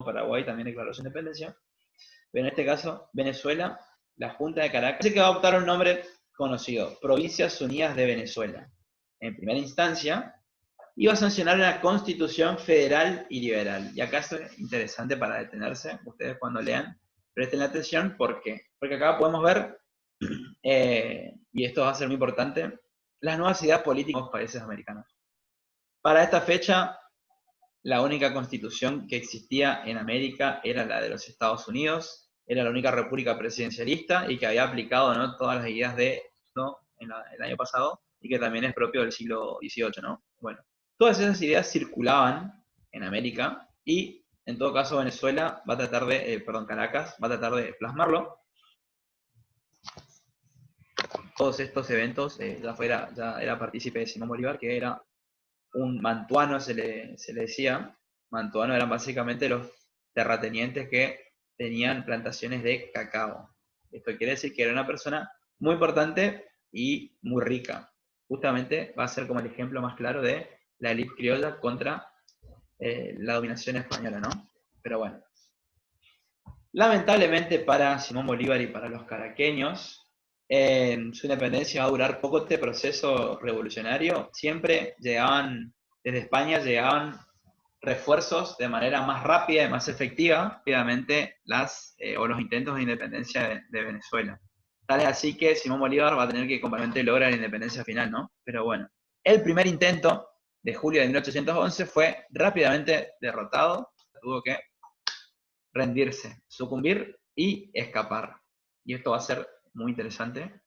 Paraguay también declaró su independencia. Pero en este caso, Venezuela, la Junta de Caracas, dice que va a adoptar un nombre conocido, Provincias Unidas de Venezuela. En primera instancia, iba a sancionar una constitución federal y liberal. Y acá esto es interesante para detenerse, ustedes cuando lean, presten atención, ¿por qué? Porque acá podemos ver, y esto va a ser muy importante, las nuevas ideas políticas de los países americanos. Para esta fecha, la única constitución que existía en América era la de los Estados Unidos, era la única república presidencialista y que había aplicado, ¿no?, todas las ideas de ¿no? el año pasado y que también es propio del siglo XVIII, ¿no? Bueno, todas esas ideas circulaban en América y en todo caso Venezuela va a tratar de, Caracas va a tratar de plasmarlo. Todos estos eventos ya era partícipe de Simón Bolívar, que era un mantuano, se le decía. Mantuano eran básicamente los terratenientes que tenían plantaciones de cacao. Esto quiere decir que era una persona muy importante y muy rica. Justamente va a ser como el ejemplo más claro de la élite criolla contra la dominación española, ¿no? Pero bueno. Lamentablemente para Simón Bolívar y para los caraqueños, su independencia va a durar poco. Este proceso revolucionario siempre llegaban, desde España llegaban refuerzos de manera más rápida y más efectiva, rápidamente los intentos de independencia de Venezuela. Tal es así que Simón Bolívar va a tener que completamente lograr la independencia final, ¿no? Pero bueno, el primer intento de julio de 1811 fue rápidamente derrotado, tuvo que rendirse, sucumbir y escapar. Y esto va a ser muy interesante,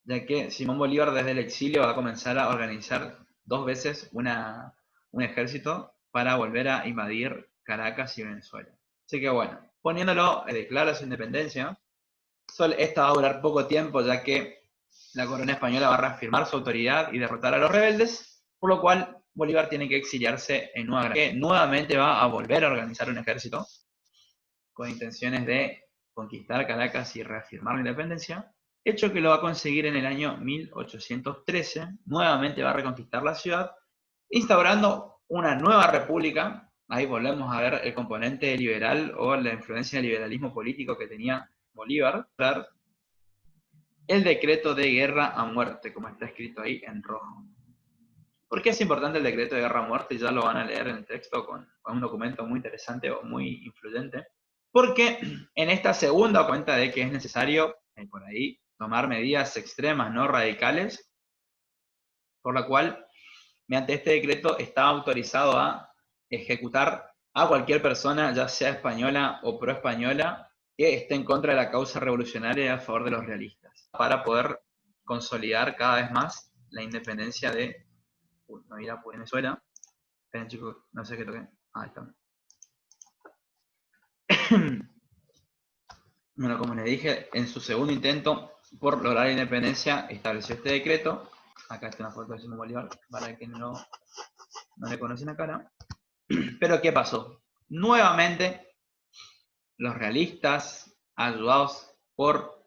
ya que Simón Bolívar desde el exilio va a comenzar a organizar 2 veces un ejército para volver a invadir Caracas y Venezuela. Así que bueno, poniéndolo, declara su independencia. Esta va a durar poco tiempo, ya que la corona española va a reafirmar su autoridad y derrotar a los rebeldes, por lo cual Bolívar tiene que exiliarse en Nueva Granada, que nuevamente va a volver a organizar un ejército con intenciones de conquistar Caracas y reafirmar la independencia, hecho que lo va a conseguir en el año 1813, nuevamente va a reconquistar la ciudad, instaurando una nueva república. Ahí volvemos a ver el componente liberal o la influencia del liberalismo político que tenía Bolívar, el decreto de guerra a muerte, como está escrito ahí en rojo. ¿Por qué es importante el decreto de guerra a muerte? Ya lo van a leer en el texto con un documento muy interesante o muy influyente. Porque en esta segunda cuenta de que es necesario, por ahí, tomar medidas extremas, no radicales, por la cual, mediante este decreto, está autorizado a ejecutar a cualquier persona, ya sea española o pro española, que esté en contra de la causa revolucionaria y a favor de los realistas, para poder consolidar cada vez más la independencia de Venezuela. Esperen, chicos, no sé qué toqué. Ahí está. Bueno, como les dije, en su segundo intento por lograr la independencia, estableció este decreto. Acá está una foto de Simón Bolívar, para quienes no le conocen la cara. Pero ¿qué pasó? Nuevamente, los realistas, ayudados por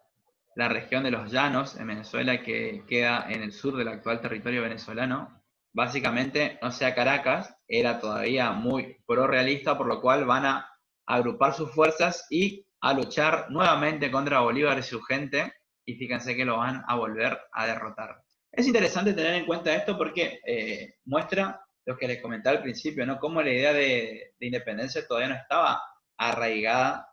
la región de los Llanos en Venezuela, que queda en el sur del actual territorio venezolano, básicamente, no sea Caracas, era todavía muy pro-realista, por lo cual van a agrupar sus fuerzas y a luchar nuevamente contra Bolívar y su gente, y fíjense que lo van a volver a derrotar. Es interesante tener en cuenta esto porque muestra lo que les comentaba al principio, ¿no? Cómo la idea de independencia todavía no estaba arraigada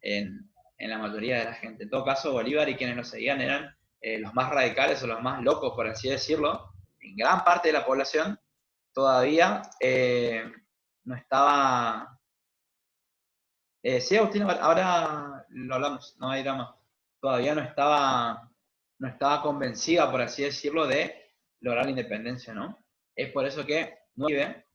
en la mayoría de la gente. En todo caso, Bolívar y quienes lo seguían eran los más radicales o los más locos, por así decirlo. En gran parte de la población todavía no estaba... sí, Agustín, ahora lo hablamos, no hay drama. Todavía no estaba convencida, por así decirlo, de lograr la independencia, ¿no? Es por eso que no vive,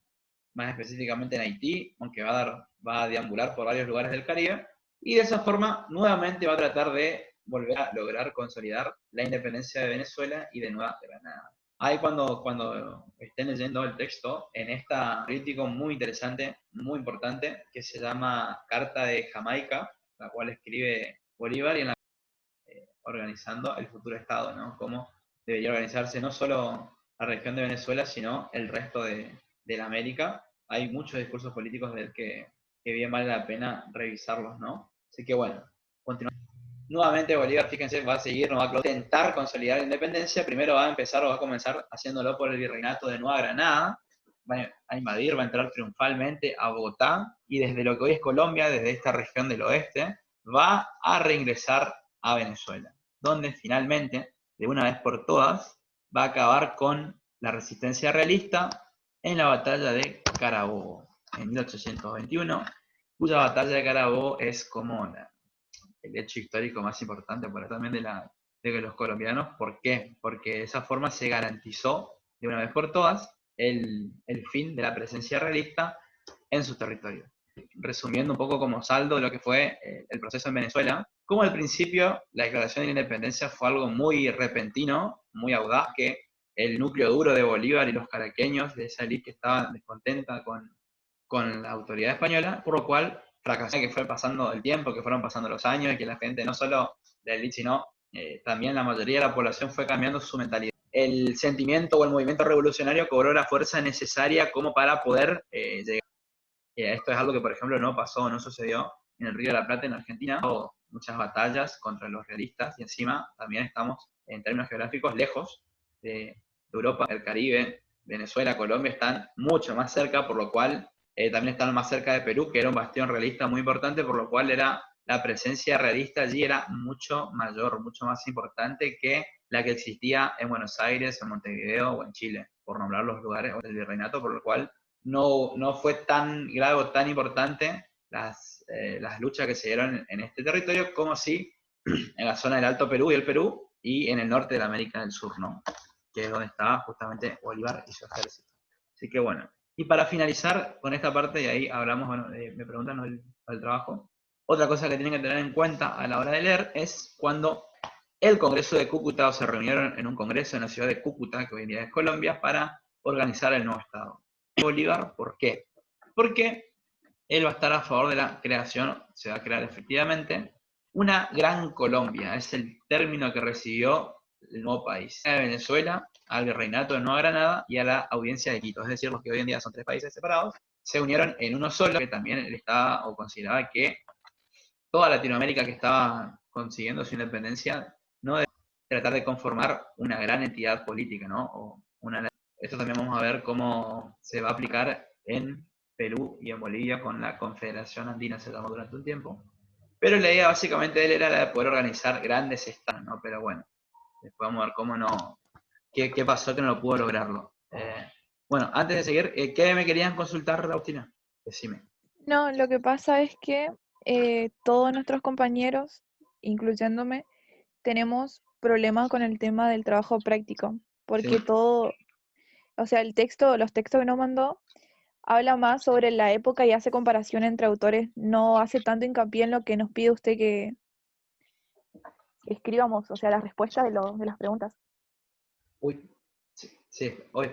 más específicamente en Haití, aunque va a deambular por varios lugares del Caribe, y de esa forma nuevamente va a tratar de volver a lograr consolidar la independencia de Venezuela y de Nueva Granada. Ahí cuando estén leyendo el texto, en esta crítico muy interesante, muy importante, que se llama Carta de Jamaica, la cual escribe Bolívar y en la organizando el futuro Estado, ¿no? Cómo debería organizarse no solo la región de Venezuela, sino el resto de la América. Hay muchos discursos políticos del que que bien vale la pena revisarlos, ¿no? Así que bueno, continuamos. Nuevamente Bolívar, fíjense, va a seguir, no va a intentar consolidar la independencia. Primero va a empezar o va a comenzar haciéndolo por el virreinato de Nueva Granada. Va a invadir, va a entrar triunfalmente a Bogotá y desde lo que hoy es Colombia, desde esta región del oeste, va a reingresar a Venezuela, donde finalmente, de una vez por todas, va a acabar con la resistencia realista en la batalla de Carabobo, en 1821, cuya batalla de Carabobo es como el hecho histórico más importante por también de que los colombianos. ¿Por qué? Porque de esa forma se garantizó de una vez por todas el fin de la presencia realista en su territorio. Resumiendo un poco como saldo de lo que fue el proceso en Venezuela, como al principio la declaración de la independencia fue algo muy repentino, muy audaz, que el núcleo duro de Bolívar y los caraqueños, de esa élite que estaba descontenta con la autoridad española, por lo cual fracasó, que fue pasando el tiempo, que fueron pasando los años, y que la gente, no solo la élite, sino también la mayoría de la población fue cambiando su mentalidad. El sentimiento o el movimiento revolucionario cobró la fuerza necesaria como para poder llegar. Esto es algo que, por ejemplo, no pasó, no sucedió en el Río de la Plata, en Argentina. Hubo muchas batallas contra los realistas y encima también estamos, en términos geográficos, lejos de Europa, el Caribe, Venezuela, Colombia están mucho más cerca, por lo cual también están más cerca de Perú, que era un bastión realista muy importante, por lo cual la presencia realista allí era mucho mayor, mucho más importante que la que existía en Buenos Aires, en Montevideo o en Chile, por nombrar los lugares del virreinato, por lo cual no fue tan grave o tan importante las luchas que se dieron en este territorio como si en la zona del Alto Perú y el Perú y en el norte de la América del Sur, ¿no? Que es donde estaba justamente Bolívar y su ejército. Así que bueno. Y para finalizar con esta parte, y ahí hablamos, bueno, me preguntan ¿no? del trabajo, otra cosa que tienen que tener en cuenta a la hora de leer es cuando el Congreso de Cúcuta, o se reunieron en un congreso en la ciudad de Cúcuta, que hoy en día es Colombia, para organizar el nuevo Estado. Bolívar, ¿por qué? Porque él va a estar a favor de la creación, se va a crear efectivamente, una gran Colombia. Es el término que recibió el nuevo país. De Venezuela, al virreinato de Nueva Granada y a la audiencia de Quito. Es decir, los que hoy en día son tres países separados, se unieron en uno solo, que también él estaba o consideraba que toda Latinoamérica que estaba consiguiendo su independencia no debe tratar de conformar una gran entidad política, ¿no? Esto también vamos a ver cómo se va a aplicar en Perú y en Bolivia con la Confederación Andina, se llamó durante un tiempo. Pero la idea básicamente de él era la de poder organizar grandes estados, ¿no? Pero bueno, después vamos a ver cómo no, qué pasó que no lo pudo lograrlo. Bueno, antes de seguir, ¿qué me querían consultar, Agustina? Decime. No, lo que pasa es que todos nuestros compañeros, incluyéndome, tenemos problemas con el tema del trabajo práctico, Sí. porque todo, o sea, los textos que nos mandó, habla más sobre la época y hace comparación entre autores, no hace tanto hincapié en lo que nos pide usted que escribamos, o sea, las respuestas de las preguntas. Uy, sí, sí. Hoy